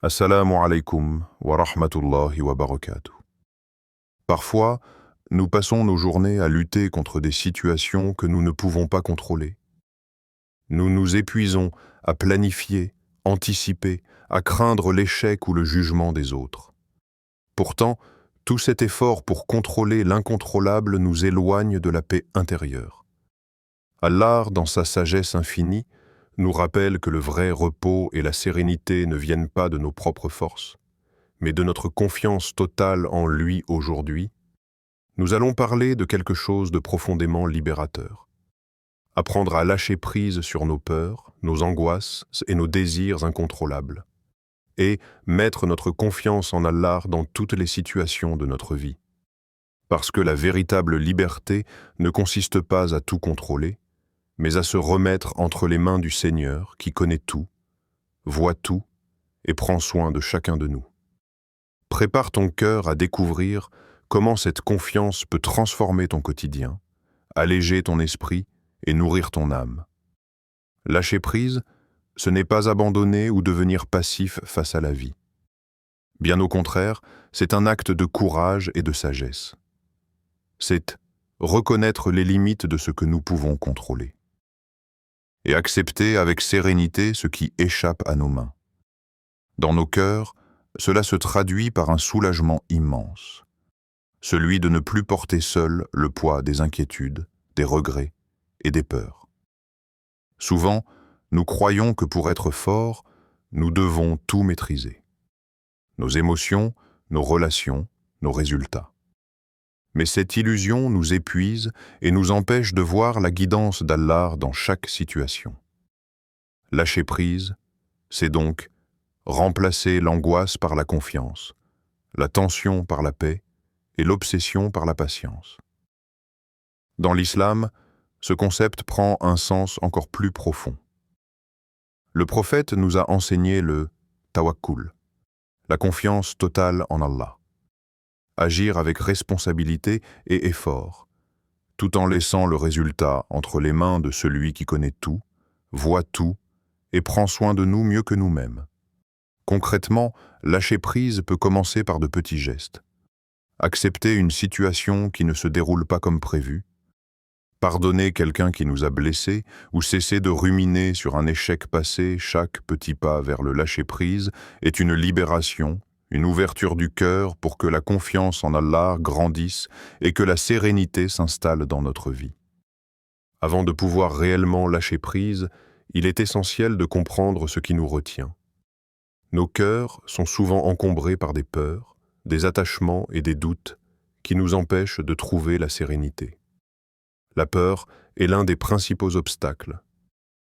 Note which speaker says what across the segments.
Speaker 1: Assalamu alaikum wa rahmatullahi wa barakatuh. Parfois, nous passons nos journées à lutter contre des situations que nous ne pouvons pas contrôler. Nous nous épuisons à planifier, anticiper, à craindre l'échec ou le jugement des autres. Pourtant, tout cet effort pour contrôler l'incontrôlable nous éloigne de la paix intérieure. Allah, dans sa sagesse infinie, nous rappelle que le vrai repos et la sérénité ne viennent pas de nos propres forces, mais de notre confiance totale en lui aujourd'hui. Nous allons parler de quelque chose de profondément libérateur. Apprendre à lâcher prise sur nos peurs, nos angoisses et nos désirs incontrôlables, et mettre notre confiance en Allah dans toutes les situations de notre vie. Parce que la véritable liberté ne consiste pas à tout contrôler, mais à se remettre entre les mains du Seigneur qui connaît tout, voit tout et prend soin de chacun de nous. Prépare ton cœur à découvrir comment cette confiance peut transformer ton quotidien, alléger ton esprit et nourrir ton âme. Lâcher prise, ce n'est pas abandonner ou devenir passif face à la vie. Bien au contraire, c'est un acte de courage et de sagesse. C'est reconnaître les limites de ce que nous pouvons contrôler et accepter avec sérénité ce qui échappe à nos mains. Dans nos cœurs, cela se traduit par un soulagement immense, celui de ne plus porter seul le poids des inquiétudes, des regrets et des peurs. Souvent, nous croyons que pour être forts, nous devons tout maîtriser. Nos émotions, nos relations, nos résultats. Mais cette illusion nous épuise et nous empêche de voir la guidance d'Allah dans chaque situation. Lâcher prise, c'est donc remplacer l'angoisse par la confiance, la tension par la paix et l'obsession par la patience. Dans l'islam, ce concept prend un sens encore plus profond. Le prophète nous a enseigné le tawakkul, la confiance totale en Allah. Agir avec responsabilité et effort, tout en laissant le résultat entre les mains de celui qui connaît tout, voit tout et prend soin de nous mieux que nous-mêmes. Concrètement, lâcher prise peut commencer par de petits gestes. Accepter une situation qui ne se déroule pas comme prévu, pardonner quelqu'un qui nous a blessés ou cesser de ruminer sur un échec passé. Chaque petit pas vers le lâcher prise est une libération, une ouverture du cœur pour que la confiance en Allah grandisse et que la sérénité s'installe dans notre vie. Avant de pouvoir réellement lâcher prise, il est essentiel de comprendre ce qui nous retient. Nos cœurs sont souvent encombrés par des peurs, des attachements et des doutes qui nous empêchent de trouver la sérénité. La peur est l'un des principaux obstacles.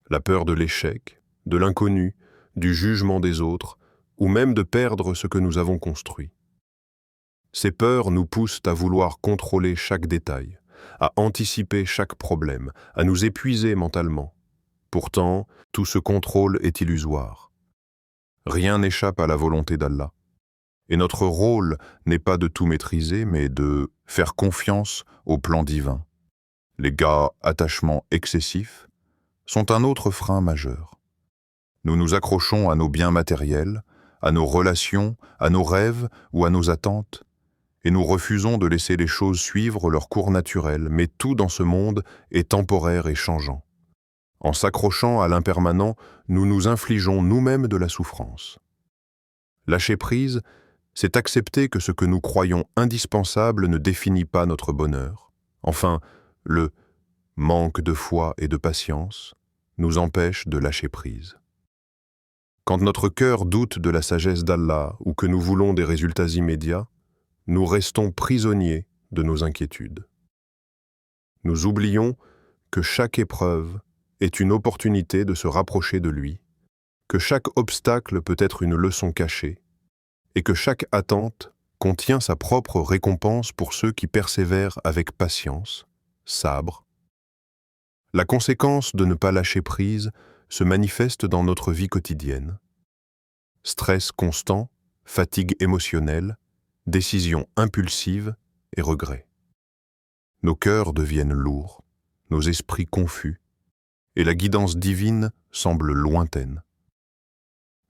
Speaker 1: La peur de l'échec, de l'inconnu, du jugement des autres, ou même de perdre ce que nous avons construit. Ces peurs nous poussent à vouloir contrôler chaque détail, à anticiper chaque problème, à nous épuiser mentalement. Pourtant, tout ce contrôle est illusoire. Rien n'échappe à la volonté d'Allah. Et notre rôle n'est pas de tout maîtriser, mais de faire confiance au plan divin. Les attachements excessifs sont un autre frein majeur. Nous nous accrochons à nos biens matériels, à nos relations, à nos rêves ou à nos attentes, et nous refusons de laisser les choses suivre leur cours naturel, mais tout dans ce monde est temporaire et changeant. En s'accrochant à l'impermanent, nous nous infligeons nous-mêmes de la souffrance. Lâcher prise, c'est accepter que ce que nous croyons indispensable ne définit pas notre bonheur. Enfin, le manque de foi et de patience nous empêche de lâcher prise. Quand notre cœur doute de la sagesse d'Allah ou que nous voulons des résultats immédiats, nous restons prisonniers de nos inquiétudes. Nous oublions que chaque épreuve est une opportunité de se rapprocher de lui, que chaque obstacle peut être une leçon cachée, et que chaque attente contient sa propre récompense pour ceux qui persévèrent avec patience, sabre. La conséquence de ne pas lâcher prise se manifeste dans notre vie quotidienne. Stress constant, fatigue émotionnelle, décisions impulsives et regrets. Nos cœurs deviennent lourds, nos esprits confus, et la guidance divine semble lointaine.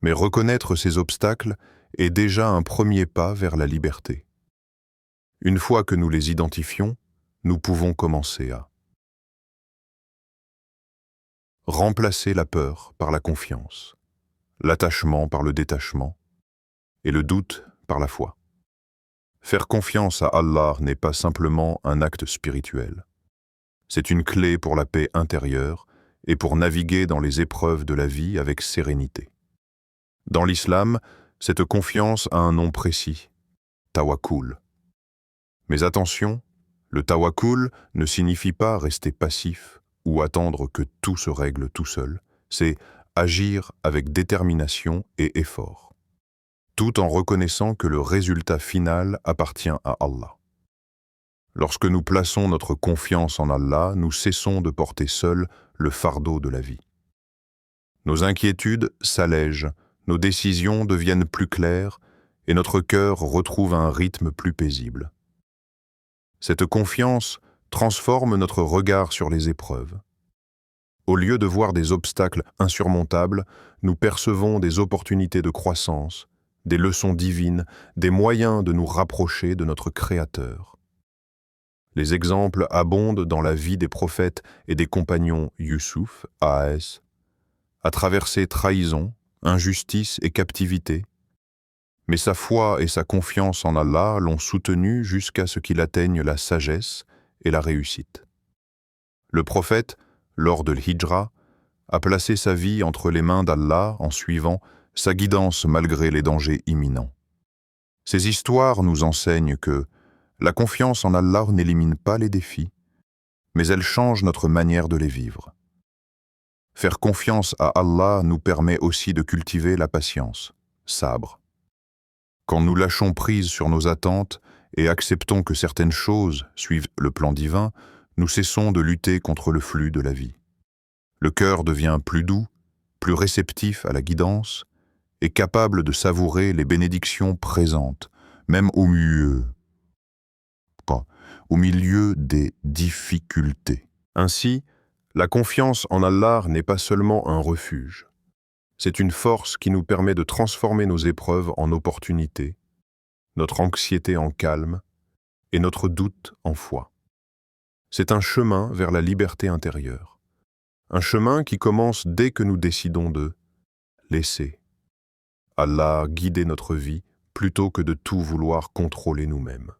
Speaker 1: Mais reconnaître ces obstacles est déjà un premier pas vers la liberté. Une fois que nous les identifions, nous pouvons commencer à remplacer la peur par la confiance, l'attachement par le détachement et le doute par la foi. Faire confiance à Allah n'est pas simplement un acte spirituel. C'est une clé pour la paix intérieure et pour naviguer dans les épreuves de la vie avec sérénité. Dans l'islam, cette confiance a un nom précis, tawakkul. Mais attention, le tawakkul ne signifie pas rester passif ou attendre que tout se règle tout seul, c'est agir avec détermination et effort, tout en reconnaissant que le résultat final appartient à Allah. Lorsque nous plaçons notre confiance en Allah, nous cessons de porter seuls le fardeau de la vie. Nos inquiétudes s'allègent, nos décisions deviennent plus claires et notre cœur retrouve un rythme plus paisible. Cette confiance transforme notre regard sur les épreuves. Au lieu de voir des obstacles insurmontables, nous percevons des opportunités de croissance, des leçons divines, des moyens de nous rapprocher de notre Créateur. Les exemples abondent dans la vie des prophètes et des compagnons Yusuf, A.S., a traversé trahison, injustice et captivité, mais sa foi et sa confiance en Allah l'ont soutenu jusqu'à ce qu'il atteigne la sagesse et la réussite. Le prophète, lors de l'Hijra, a placé sa vie entre les mains d'Allah en suivant sa guidance malgré les dangers imminents. Ces histoires nous enseignent que la confiance en Allah n'élimine pas les défis, mais elle change notre manière de les vivre. Faire confiance à Allah nous permet aussi de cultiver la patience, sabre. Quand nous lâchons prise sur nos attentes et acceptons que certaines choses suivent le plan divin, nous cessons de lutter contre le flux de la vie. Le cœur devient plus doux, plus réceptif à la guidance et capable de savourer les bénédictions présentes, même au milieu des difficultés. Ainsi, la confiance en Allah n'est pas seulement un refuge. C'est une force qui nous permet de transformer nos épreuves en opportunités, notre anxiété en calme et notre doute en foi. C'est un chemin vers la liberté intérieure. Un chemin qui commence dès que nous décidons de laisser Allah guider notre vie plutôt que de tout vouloir contrôler nous-mêmes.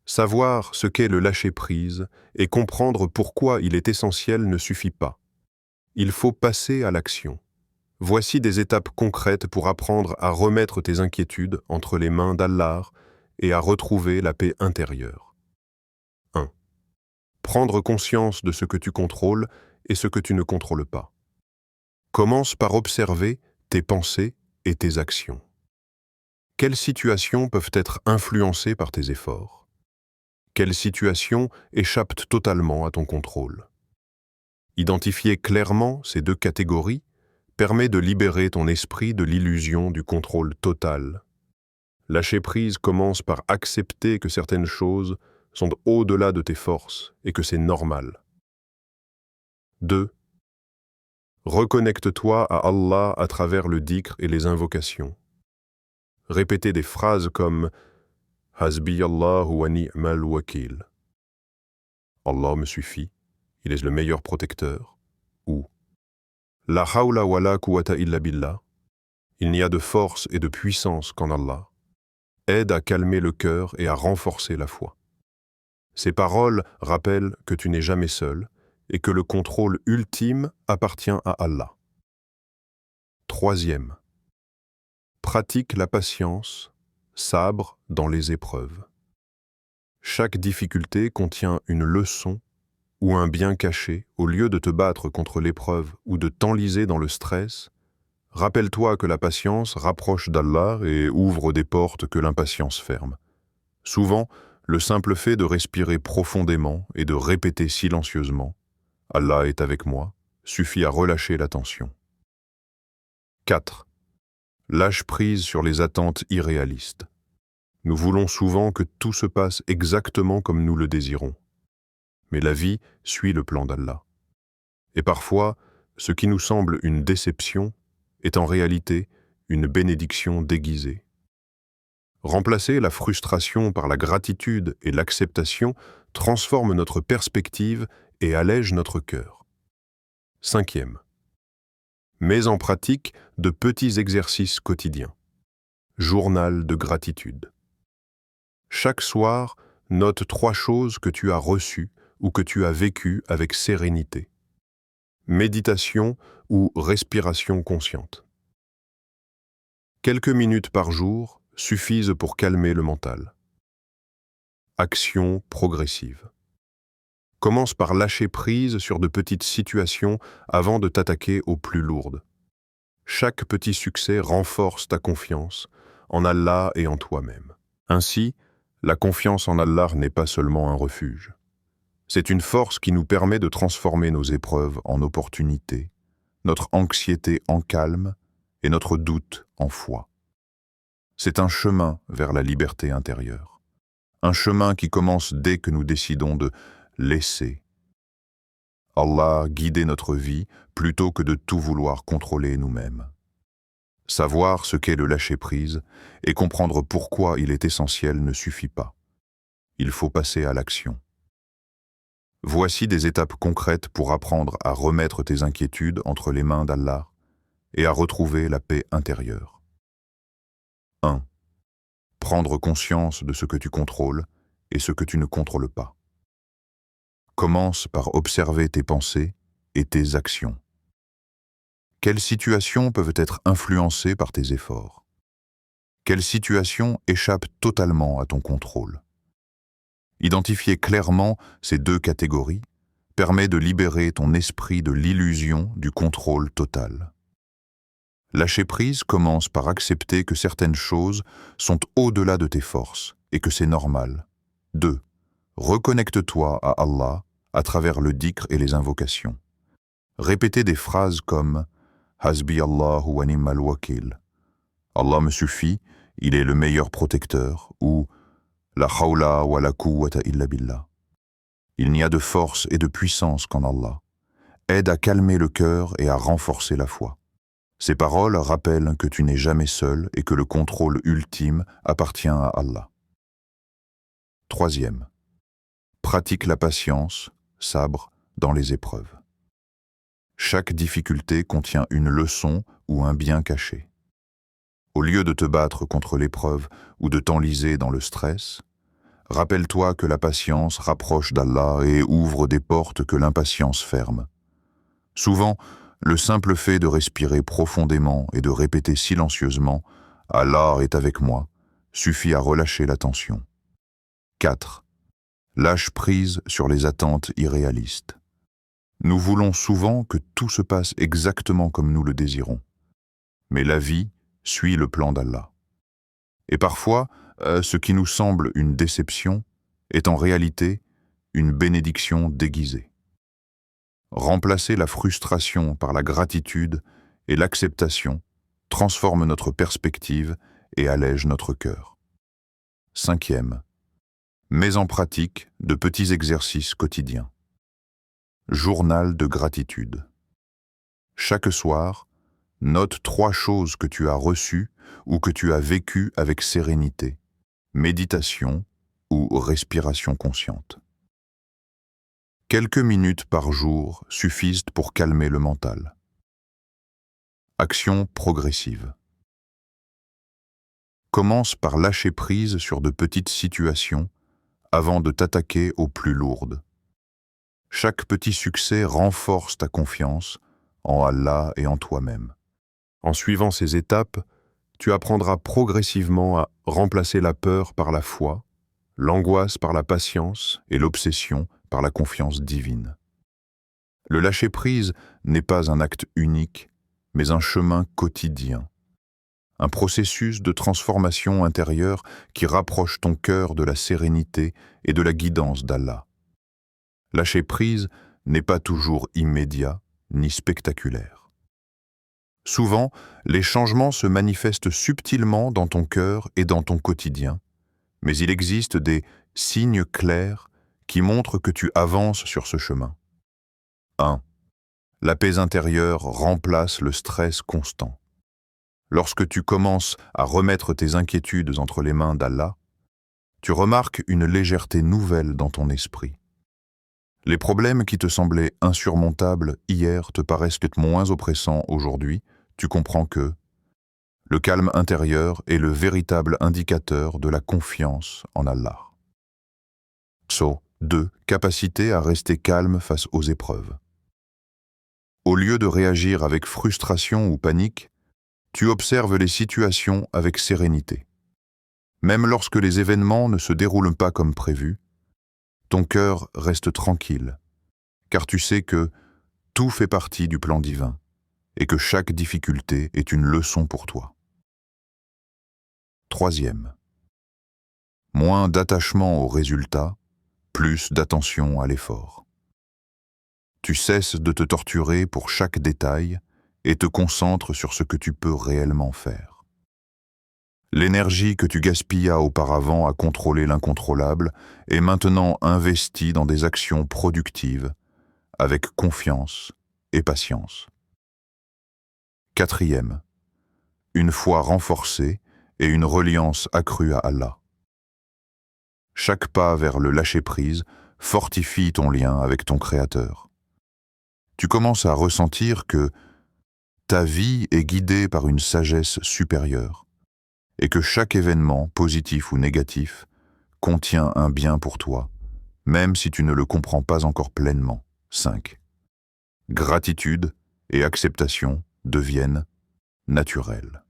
Speaker 1: Savoir ce qu'est le lâcher-prise et comprendre pourquoi il est essentiel ne suffit pas. Il faut passer à l'action. Voici des étapes concrètes pour apprendre à remettre tes inquiétudes entre les mains d'Allah et à retrouver la paix intérieure. 1. Prendre conscience de ce que tu contrôles et ce que tu ne contrôles pas. Commence par observer tes pensées et tes actions. Quelles situations peuvent être influencées par tes efforts? Quelles situations échappent totalement à ton contrôle? Identifier clairement ces deux catégories permet de libérer ton esprit de l'illusion du contrôle total. Lâcher prise commence par accepter que certaines choses sont au-delà de tes forces et que c'est normal. 2. Reconnecte-toi à Allah à travers le dhikr et les invocations. Répétez des phrases comme « Hasbi Allah wa ni'mal wakil » Allah me suffit, il est le meilleur protecteur, ou La hawla wa la quwwata illa billah, il n'y a de force et de puissance qu'en Allah, aide à calmer le cœur et à renforcer la foi. Ces paroles rappellent que tu n'es jamais seul et que le contrôle ultime appartient à Allah. 3. Pratique la patience, sabre dans les épreuves. Chaque difficulté contient une leçon ou un bien caché. Au lieu de te battre contre l'épreuve ou de t'enliser dans le stress, rappelle-toi que la patience rapproche d'Allah et ouvre des portes que l'impatience ferme. Souvent, le simple fait de respirer profondément et de répéter silencieusement « Allah est avec moi » suffit à relâcher la tension. 4. Lâche prise sur les attentes irréalistes. Nous voulons souvent que tout se passe exactement comme nous le désirons. Mais la vie suit le plan d'Allah. Et parfois, ce qui nous semble une déception est en réalité une bénédiction déguisée. Remplacer la frustration par la gratitude et l'acceptation transforme notre perspective et allège notre cœur. Cinquième. Mets en pratique de petits exercices quotidiens. Journal de gratitude. Chaque soir, note 3 choses que tu as reçues ou que tu as vécues avec sérénité. Méditation ou respiration consciente. Quelques minutes par jour suffisent pour calmer le mental. Action progressive. Commence par lâcher prise sur de petites situations avant de t'attaquer aux plus lourdes. Chaque petit succès renforce ta confiance en Allah et en toi-même. Ainsi, la confiance en Allah n'est pas seulement un refuge. C'est une force qui nous permet de transformer nos épreuves en opportunités, notre anxiété en calme et notre doute en foi. C'est un chemin vers la liberté intérieure. Un chemin qui commence dès que nous décidons de laisser Allah guider notre vie plutôt que de tout vouloir contrôler nous-mêmes. Savoir ce qu'est le lâcher-prise et comprendre pourquoi il est essentiel ne suffit pas. Il faut passer à l'action. Voici des étapes concrètes pour apprendre à remettre tes inquiétudes entre les mains d'Allah et à retrouver la paix intérieure. 1. Prendre conscience de ce que tu contrôles et ce que tu ne contrôles pas. Commence par observer tes pensées et tes actions. Quelles situations peuvent être influencées par tes efforts? Quelles situations échappent totalement à ton contrôle? Identifier clairement ces 2 catégories permet de libérer ton esprit de l'illusion du contrôle total. Lâcher prise commence par accepter que certaines choses sont au-delà de tes forces et que c'est normal. 2. Reconnecte-toi à Allah à travers le dhikr et les invocations. Répétez des phrases comme « Hasbi Allahu wa ni'mal wakil » « Allah me suffit, il est le meilleur protecteur » ou « La hawla wa la quwwata illa billah » Il n'y a de force et de puissance qu'en Allah. Aide à calmer le cœur et à renforcer la foi. Ces paroles rappellent que tu n'es jamais seul et que le contrôle ultime appartient à Allah. 3. Pratique la patience, sabre, dans les épreuves. Chaque difficulté contient une leçon ou un bien caché. Au lieu de te battre contre l'épreuve ou de t'enliser dans le stress, rappelle-toi que la patience rapproche d'Allah et ouvre des portes que l'impatience ferme. Souvent, le simple fait de respirer profondément et de répéter silencieusement « Allah est avec moi » suffit à relâcher la tension. 4. Lâche prise sur les attentes irréalistes. Nous voulons souvent que tout se passe exactement comme nous le désirons. Mais la vie suit le plan d'Allah. Et parfois, ce qui nous semble une déception est en réalité une bénédiction déguisée. Remplacer la frustration par la gratitude et l'acceptation transforme notre perspective et allège notre cœur. 5. Mets en pratique de petits exercices quotidiens. Journal de gratitude. Chaque soir, note 3 choses que tu as reçues ou que tu as vécues avec sérénité, méditation ou respiration consciente. Quelques minutes par jour suffisent pour calmer le mental. Action progressive. Commence par lâcher prise sur de petites situations avant de t'attaquer aux plus lourdes. Chaque petit succès renforce ta confiance en Allah et en toi-même. En suivant ces étapes, tu apprendras progressivement à remplacer la peur par la foi, l'angoisse par la patience et l'obsession par la confiance divine. Le lâcher-prise n'est pas un acte unique, mais un chemin quotidien. Un processus de transformation intérieure qui rapproche ton cœur de la sérénité et de la guidance d'Allah. Lâcher prise n'est pas toujours immédiat ni spectaculaire. Souvent, les changements se manifestent subtilement dans ton cœur et dans ton quotidien, mais il existe des signes clairs qui montrent que tu avances sur ce chemin. 1. La paix intérieure remplace le stress constant. Lorsque tu commences à remettre tes inquiétudes entre les mains d'Allah, tu remarques une légèreté nouvelle dans ton esprit. Les problèmes qui te semblaient insurmontables hier te paraissent moins oppressants aujourd'hui. Tu comprends que le calme intérieur est le véritable indicateur de la confiance en Allah. 2. Capacité à rester calme face aux épreuves. Au lieu de réagir avec frustration ou panique, tu observes les situations avec sérénité. Même lorsque les événements ne se déroulent pas comme prévu, ton cœur reste tranquille, car tu sais que tout fait partie du plan divin et que chaque difficulté est une leçon pour toi. 3. Moins d'attachement au résultat, plus d'attention à l'effort. Tu cesses de te torturer pour chaque détail et te concentres sur ce que tu peux réellement faire. L'énergie que tu gaspillais auparavant à contrôler l'incontrôlable est maintenant investie dans des actions productives, avec confiance et patience. 4. Une foi renforcée et une reliance accrue à Allah. Chaque pas vers le lâcher-prise fortifie ton lien avec ton Créateur. Tu commences à ressentir que ta vie est guidée par une sagesse supérieure et que chaque événement, positif ou négatif, contient un bien pour toi, même si tu ne le comprends pas encore pleinement. 5. Gratitude et acceptation deviennent naturelles.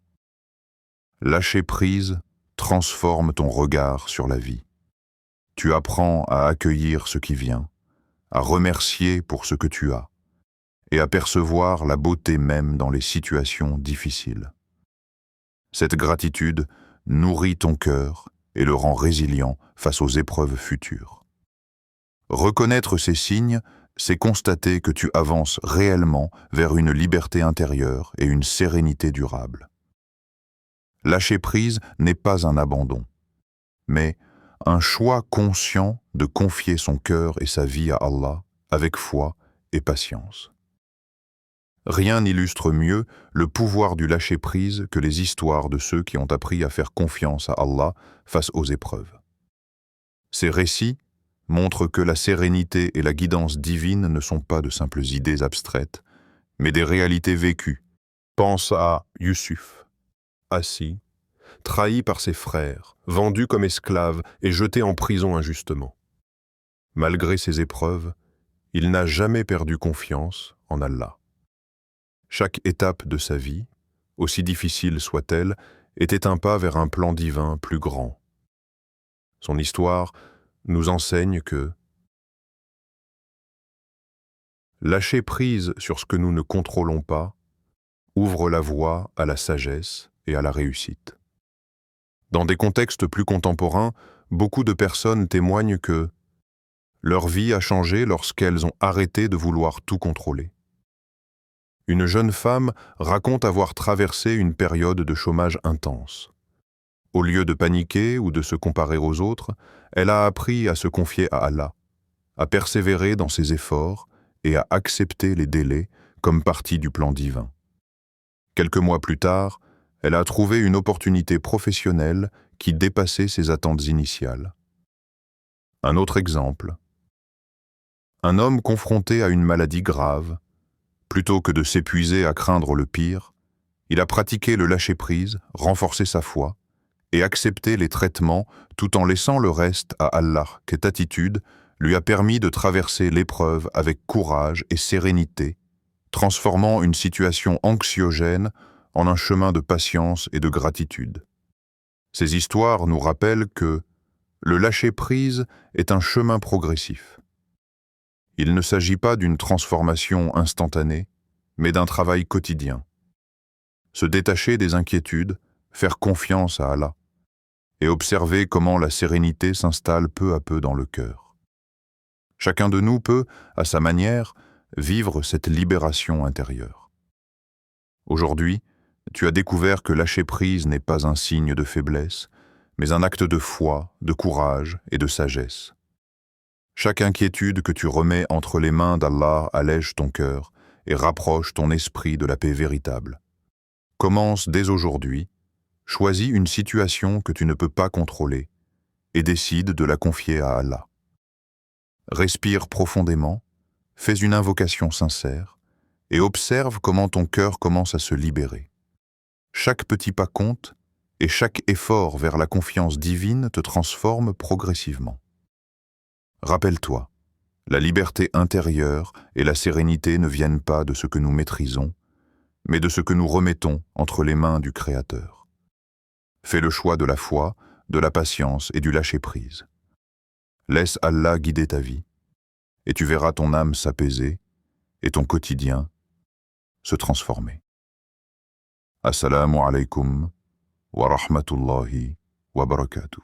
Speaker 1: Lâcher prise transforme ton regard sur la vie. Tu apprends à accueillir ce qui vient, à remercier pour ce que tu as, et à percevoir la beauté même dans les situations difficiles. Cette gratitude nourrit ton cœur et le rend résilient face aux épreuves futures. Reconnaître ces signes, c'est constater que tu avances réellement vers une liberté intérieure et une sérénité durable. Lâcher prise n'est pas un abandon, mais un choix conscient de confier son cœur et sa vie à Allah avec foi et patience. Rien n'illustre mieux le pouvoir du lâcher-prise que les histoires de ceux qui ont appris à faire confiance à Allah face aux épreuves. Ces récits montrent que la sérénité et la guidance divine ne sont pas de simples idées abstraites, mais des réalités vécues. Pense à Yusuf, assis, trahi par ses frères, vendu comme esclave et jeté en prison injustement. Malgré ces épreuves, il n'a jamais perdu confiance en Allah. Chaque étape de sa vie, aussi difficile soit-elle, était un pas vers un plan divin plus grand. Son histoire nous enseigne que lâcher prise sur ce que nous ne contrôlons pas ouvre la voie à la sagesse et à la réussite. Dans des contextes plus contemporains, beaucoup de personnes témoignent que leur vie a changé lorsqu'elles ont arrêté de vouloir tout contrôler. Une jeune femme raconte avoir traversé une période de chômage intense. Au lieu de paniquer ou de se comparer aux autres, elle a appris à se confier à Allah, à persévérer dans ses efforts et à accepter les délais comme partie du plan divin. Quelques mois plus tard, elle a trouvé une opportunité professionnelle qui dépassait ses attentes initiales. Un autre exemple. Un homme confronté à une maladie grave, plutôt que de s'épuiser à craindre le pire, il a pratiqué le lâcher-prise, renforcé sa foi et accepté les traitements tout en laissant le reste à Allah. Cette attitude lui a permis de traverser l'épreuve avec courage et sérénité, transformant une situation anxiogène en un chemin de patience et de gratitude. Ces histoires nous rappellent que le lâcher-prise est un chemin progressif. Il ne s'agit pas d'une transformation instantanée, mais d'un travail quotidien. Se détacher des inquiétudes, faire confiance à Allah, et observer comment la sérénité s'installe peu à peu dans le cœur. Chacun de nous peut, à sa manière, vivre cette libération intérieure. Aujourd'hui, tu as découvert que lâcher prise n'est pas un signe de faiblesse, mais un acte de foi, de courage et de sagesse. Chaque inquiétude que tu remets entre les mains d'Allah allège ton cœur et rapproche ton esprit de la paix véritable. Commence dès aujourd'hui, choisis une situation que tu ne peux pas contrôler et décide de la confier à Allah. Respire profondément, fais une invocation sincère et observe comment ton cœur commence à se libérer. Chaque petit pas compte et chaque effort vers la confiance divine te transforme progressivement. Rappelle-toi, la liberté intérieure et la sérénité ne viennent pas de ce que nous maîtrisons, mais de ce que nous remettons entre les mains du Créateur. Fais le choix de la foi, de la patience et du lâcher-prise. Laisse Allah guider ta vie, et tu verras ton âme s'apaiser et ton quotidien se transformer. Assalamu alaikum wa rahmatullahi wa barakatuh.